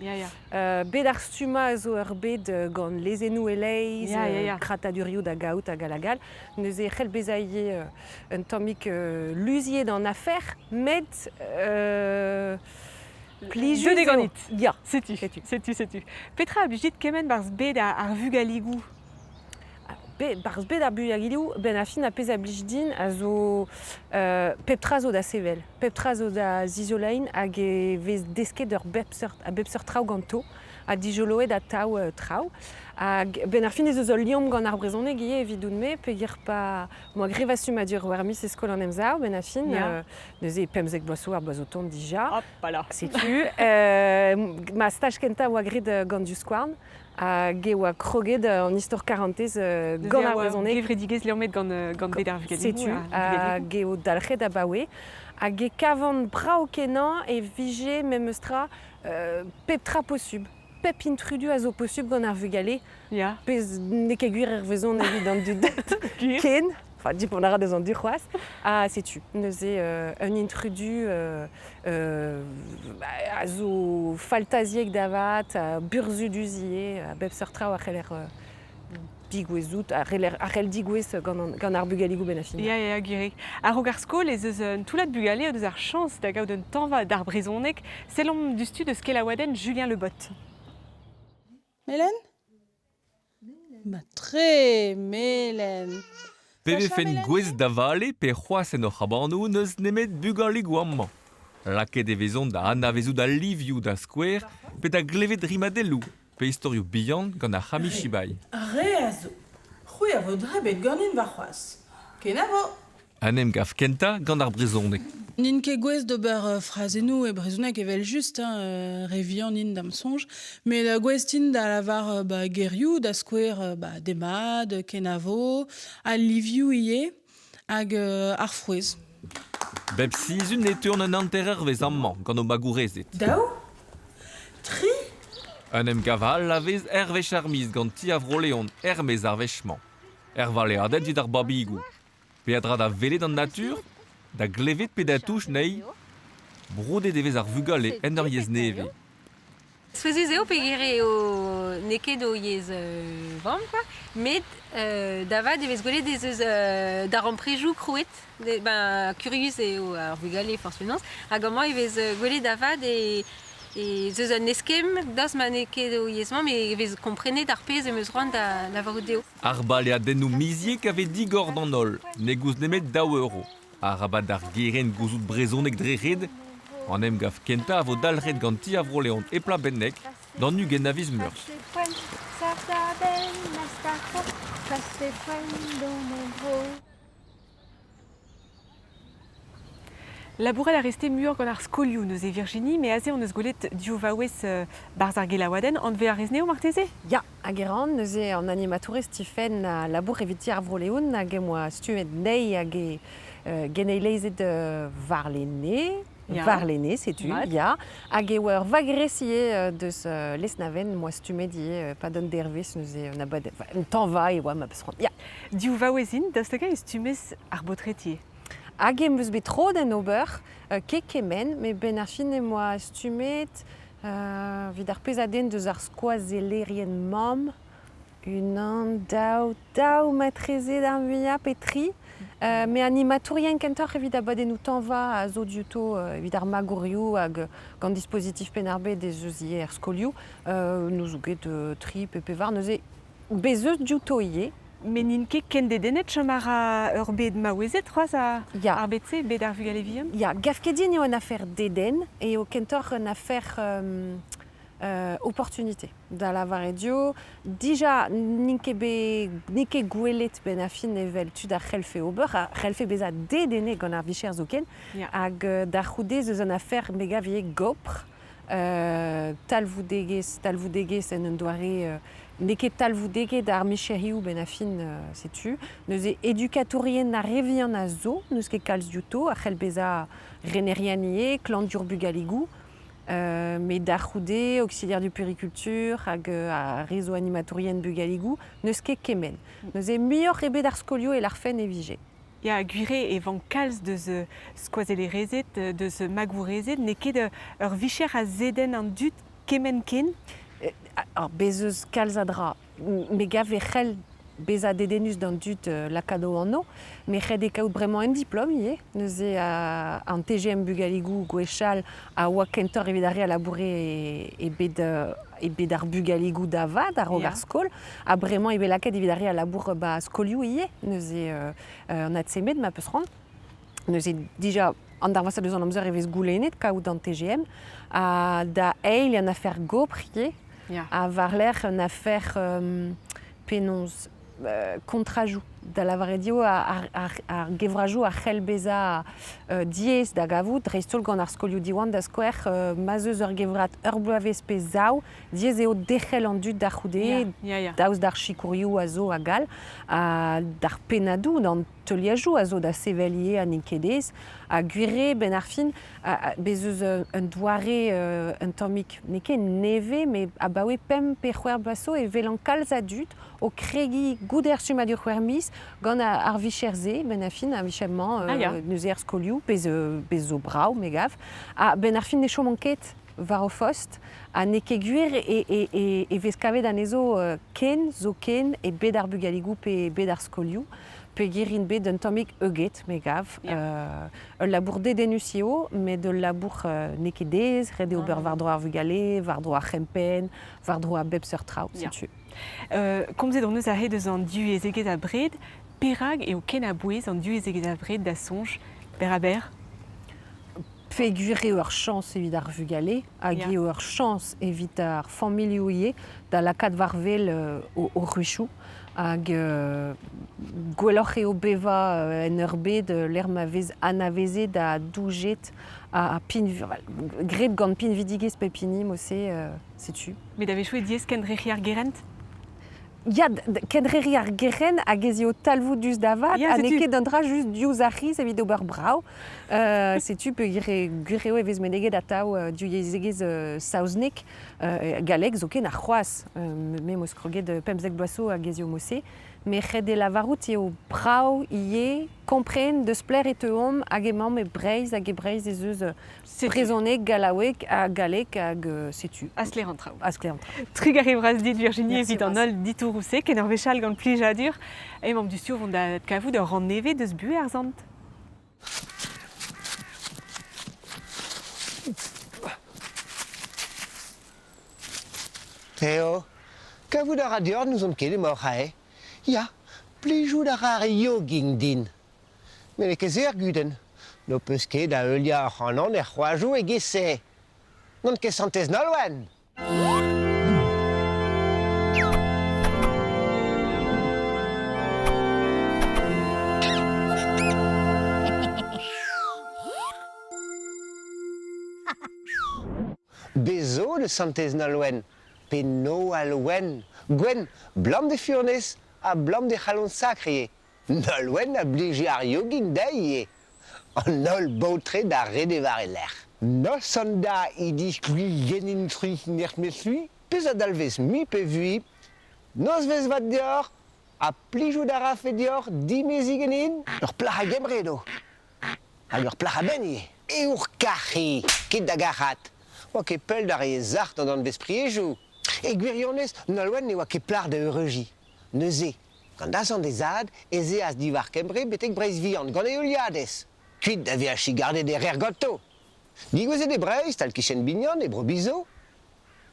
Bet ar stuma zo ur bet gant lezenou eleiz, kratadurioù da gaout agal agal. Neuze c'hell beza ie un tammik luziet d'an afer, met plijou. Deux ganit. Ya, setu. Petra a bujit kemen barz bet ar vugaligou. Barz bet ar bugaligou, ben a fin a pez a blij din a zo peptra zo da sevel. Peptra zo da zizolain hag e vez desket ur bepseur trao ganto, a dijoloet a tao trao. Hag ben ar fin ez eus ul liom gant ar brezhoneg ie evidout me, peogwir pa moa grevasum a dur war mis e skol an emzao, ben a fin neuze pemzek boazo ar boazo ton dija. Setu. Ma staj kenta oa gred gant du skouarn, hag e oa kroget an istor 40ez gant ar brezhoneg. Gevredigez leomet gant bet ar vugaligou. Setu, hag e o dalc'het a baoe. Hag e kavant brao kenan e vije mem eustra peptra posub. Pep intrudu a zo posub gant ar vugale. Pez ne ket gwir er vezon evit an dudet ken. Enfin, dipon a ra deus an duc'hoaz. Setu, neuze un intrudu a zo faltaziek davat, burzu duzie, a bepseur trao a c'heller digouezout, a c'hell digouez gant ar bugaligou ben a fin. Ya, gire. Ar rogar skol ez eus un toulat bugale o deus ar chans da gaout un tañva d'ar brezhoneg, selom du stud eus kelaouadenn Julien Lebot. Mélène? Très Mélène. PV gwez da vale pe c'hoaz en ur c'habarnou neus nemet bugaligou amman. Laket e vezont da anavezou da livioù da skouer pe da glevet rimadellou pe istorioù bihan gant ar c'hami chibai. Re a zo. C'hwi a vo dre bet ganin va c'hoaz. Ken a vo. Anem gav kenta gant ar brezhoneg. Nin ket gwez d'ober frazenou e brezhoneg evel just, revian nin dam sonj, met da gwez tin da lavar gerioù, da skouer demad, kenavo, a livioù ie, hag ar frouez. Bep sizun e turn un anterer vez amman gant o magourezet. Daou? Tri? Anem gav al lavez vech ar miz gant ti avroleon mez ar vechman. Vale adet vid ar babigou. Pe a dra da velet an natur, da glevet pe da touch nei, broudet evez ar vugale en ur yez neve. Souezez eo pegire o neket o yez vamm, met davad evez gwelet ez eus d'ar an prejou krouet, kurius eo ar vugale forcément, hag amañ evez gwelet davad e zeus un eskem das ma neket o yezman, me evez komprenet ar pez em eus roan da lavarout deo. Ar bale a dennou miziek ave digor d'an ol, ne gouz nemet daou euro. Ar rabat d'ar geren gouzout brezhoneg drec'hed, an em gav kenta a vo dalc'het gant ti avroleont e pla bennek, d'an ugen aviz meurs. Labourel a resté muur gant ar skolioù neus e Virginie, mais aze on eus golet diouvaouez barz ar gelaouadenn, an ve ar rezneo marteze? Ya, hag eran, neuze an animatourez Stephen a labour eviti ar vroleoun hag moa stumet nei hag geneileizet varlene, Ya. varlene, setu, Mat. ya, hag eur vagresie deus lesnaven, moa stumet ie pa don dervez neuze un abad, un tamm va e oa ma peus ya. Diouvaouezin, daoust hag eus tumez ar botretier. Hag eus bet tro den ober, ket kemen, me ben ar fin e moa stumet, vid ar pezadenn deus ar skoazelerien mam, unan daou matreze d'ar muiañ petri, me animatourien kentor evit abadennoù tañva a zo diouto evit ar magourioù hag gant dispositif penarbe des eus ie ar skolioù, nous zo ket tri pepevar, neuze bezeus diouto ie. Mais n'in ket ken dedennet chom ar ur bed maouezet c'hoaz ar betse, bed ar vugale vihan? Ya, gafkedin eo an afer deden, eo kentor an afer opportunité. Da lavaredio, dija n'int ket gwelet ben a fin evel tud ar c'helfe ober, ar c'helfe beza dedenne gant ar vicher zo ken, hag da c'houdez eus an afer mega vie gopr, talvoudegez en un doare neket talvoudeget ar micherioù ben a fin setu, neuze edukatorien na revian a zo, neus ket kalz diouto, ar c'hell beza renerian ie, klandur bugaligou, mais da c'houde, auxiliaire du puriculture, hag a rezo animatorien bugaligou, neus ket kemen. Neuze muioc'h ebet ar skolioù e l'arfen e vije. Ya gwire e van kalz deus skoazelerezet, deus magourezet, ne ket ur vicher a zeden an dud kemen ken? Bezeus kalz a dra, me gav e c'hell beza dedennus d'an dud lakado anno, me c'hed e kaout bremañ un diplom ie, neuze an TGM bugaligou gwechal a oa kentor evit a laboure e bet ar bugaligou davad ar ar skol, a bremañ e bet laket evit a labour skolioù ie, neuze an atsemet ma peus ran, neuze dija an darvas a deus an amzer evez goulennet kaout an TGM, da eil an afer gopr ie, a var l'er an afer penonz kontrajou da lavaredio ar gevrajou ar c'hell beza diez da gavout dreistol gant ar skolioù diwan da skoer mazeus ur gevrat ur bloavez pe zaou diez eo dechel an dud da c'houde daoust d'ar chikourioù a zo a gal d'ar penadou d'an teuliajoù a zo da sevelier a nikedez a gwire ben ar fin bezeus un doare un tammik ne ket neve me a bawe pem pe c'hwer basso e velan kalz a dud o kregi gouder sumadur c'hwer mis gant ar vicher ze ben ar fin ar vichemment neuze ar skolioù bez zo brao me gav ben ar fin ne chom anket var o fost a ne ket gwir e vez kavet an ezo ken zo ken e bet ar bugaligou pe bet ar skolioù pe girin bet d'un tammik euget me gav ul labour dedennus eo met de labour ne ket dez red eo beur var dro ar vugale, var dro ar c'hempen, var dro ar bepser traoù setu. Komzet an eus a hed eus an div eget a bred, perag eo ken a bouez an div eget a bred da sonj ber a ber? Pe gwire ur chans evit ar vugale, hag eo ur chans evit ar familioù ie da lakad varvel o ruchou, hag gwelloc'h eo beva en ur bed l'er ma vez anavezet da doujet a pin gret gant pin vidigez pe pinim ose setu. Me da vechou e diez kendrechi ar gerent? Ya, kendreri ar geren hag ez eo talvoù dus davad, a ne ket an dra just diouz ar riz evit ober brao. Setu pe gwire eo evez meneget ataou diouezegez saouznek, galek zo ken ar c'hoaz, me mos kroget pemzek bloasso hag ez eo mose, me c'hed e lavarout eo brao ie kompren deus pler et eom hag emañ me breiz hag e breiz ez eus prezonek galaouek hag galek hag setu. Askler an traoù. Askler an traoù. Trug ar ebraz dit Virginie evit an ol ditou rousek en ur vechal gant plijadur e mam du stioù vont da kavout ur ran neve deus buez ar zant. Theo, kavout ar radior nous on ket emaoc'h ae. Ya, plijout ar ar yoging din. Me ne ket guden. No peus ket da eulioc'h an an c'hoazhou e gese. Non ket santez nolwenn. Bezo de Santez Nalwen, Peno Alwen, Gwen, blam de Furnes, a blam de Chalon Sacré, Nalwen a blige ar yogin daïe, en nol bautre da rede vareler. No sonda idis kui genin truc nert mesui, pesa dalves mi pevui, nos vez vat dior, a plijou dara fe dior, di mezigenin, ur plaha gemredo, a ur plaha benye, e ur kachi, kit da garat, oa ke pel dar e zart an vez priejou, e gwirionez nalwen ne oa ke plar de eureji, neuze, gant asan de zad, eze as divar kembre betek breiz viand, gant e euliades, kuit da ve a chigarde de rer goto. Digoze de breiz, tal kichen bignon e bro bizo.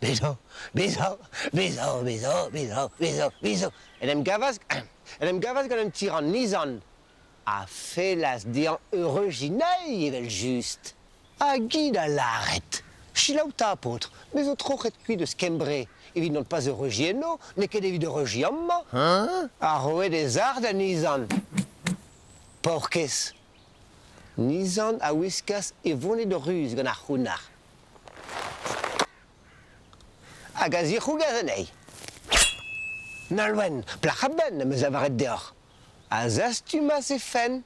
Bezo, bezo, bezo, bezo, bezo, bezo, bezo. En em gavas gant un tiran nizan. A felas dean eureuginei evel just. A gid a laret. Chilaou ta apotre, mais o trochet kuit de skembre. Evit non pas eureugieno, ne ket evit eureugiamma. A roe des ard a nizan. Porkes. Nizan a whiskas e vone de ruz gant ar c'hounar. Hag a zirc'hou gazenei. Nalwen, plach a ben am eus avaret deoc'h. A zastuma se fen,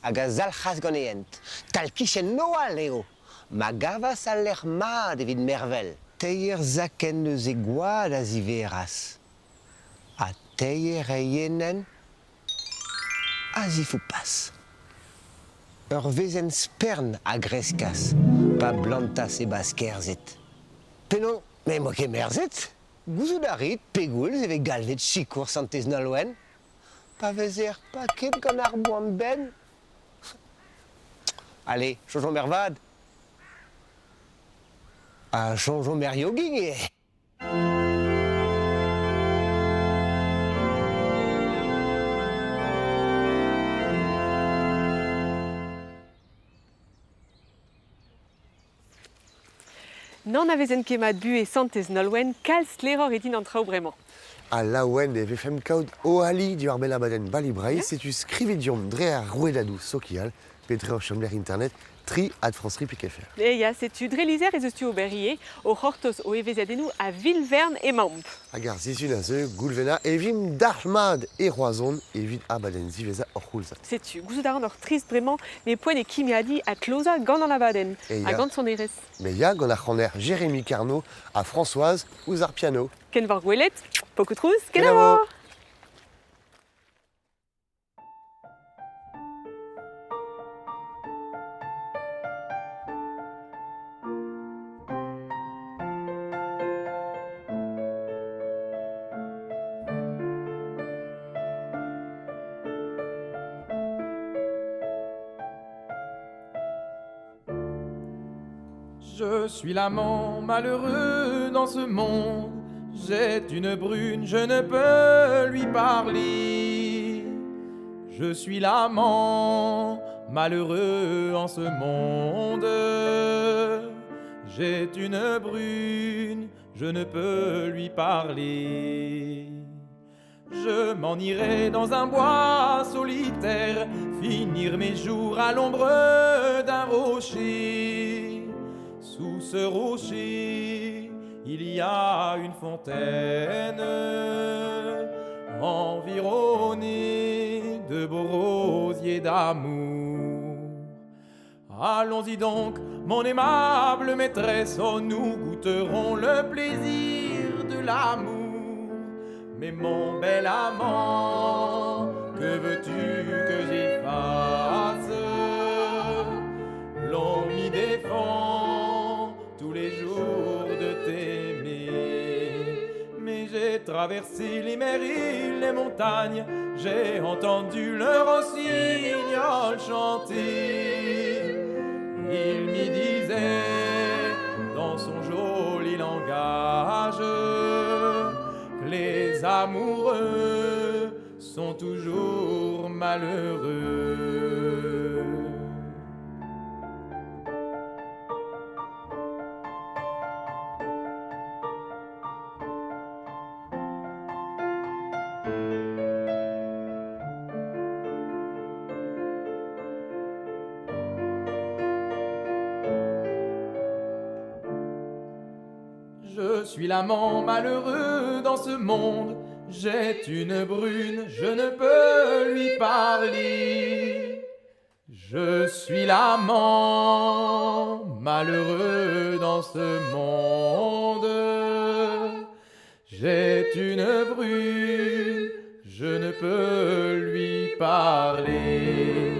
hag a zalc'has gant e hent. Tal kichen noal eo, ma gavas a l'er mad evit mervel. Teier zaken eus e gwad a ziveras. A teier e yenen, a zifou pas. Ur vezen spern a greskas, pa blantas e bas kerzet. Penon, me mo ket merzet, gouzout a rit, pegoulz evit galvet chikour Santez Nalwen, pa vezer paket gant ar boan ben. Allez, changeons mervad. A changeons mer yogin, Non avezen kemat bu e Santez Nolwen, kalz l'error edin an traoù bremañ. A laouen e vefem kaout o ali diwar bel abaden bali breiz, setu skrividion dre ar rouedadou sokial, pe dre ur chomler internet, tri@francery.fr. E ya, setu dre lizer ez eus tu oberrie, o c'hortoz o evezadennou a Vilvern e Mamp. Hag ar zizun a zeu, goulvena evim darmad e roazon evit abaden ziveza ur c'houlza. Setu, gouzout a ran ur trist bremañ, ne poen e kimiadi a kloza gant an abaden, a gant son erez. Me ya gant ar c'haner Jérémy Carnot a Françoise ouz ar piano. Ken var gwelet, pokout trouz, ken avo! Je suis l'amant malheureux dans ce monde. J'ai une brune, je ne peux lui parler. Je suis l'amant malheureux en ce monde. J'ai une brune, je ne peux lui parler. Je m'en irai dans un bois solitaire, finir mes jours à l'ombre d'un rocher. Sous ce rocher, il y a une fontaine, environnée de beaux rosiers d'amour. Allons-y donc, mon aimable maîtresse, oh, nous goûterons le plaisir de l'amour. Mais mon bel amant, que veux-tu que j'y fasse? L'on m'y défend tous les jours de t'aimer. Mais j'ai traversé les mers et les montagnes, j'ai entendu le rossignol chanter. Il m'y disait dans son joli langage que les amoureux sont toujours malheureux. Je suis l'amant malheureux dans ce monde. J'ai une brune, je ne peux lui parler. Je suis l'amant malheureux dans ce monde. J'ai une brune, je ne peux lui parler.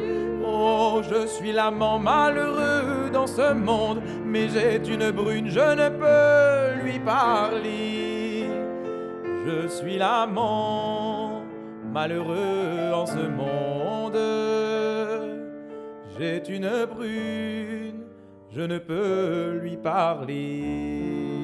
Oh, je suis l'amant malheureux dans ce monde, mais j'ai une brune, je ne peux lui parler. Je suis l'amant malheureux en ce monde. J'ai une brune, je ne peux lui parler.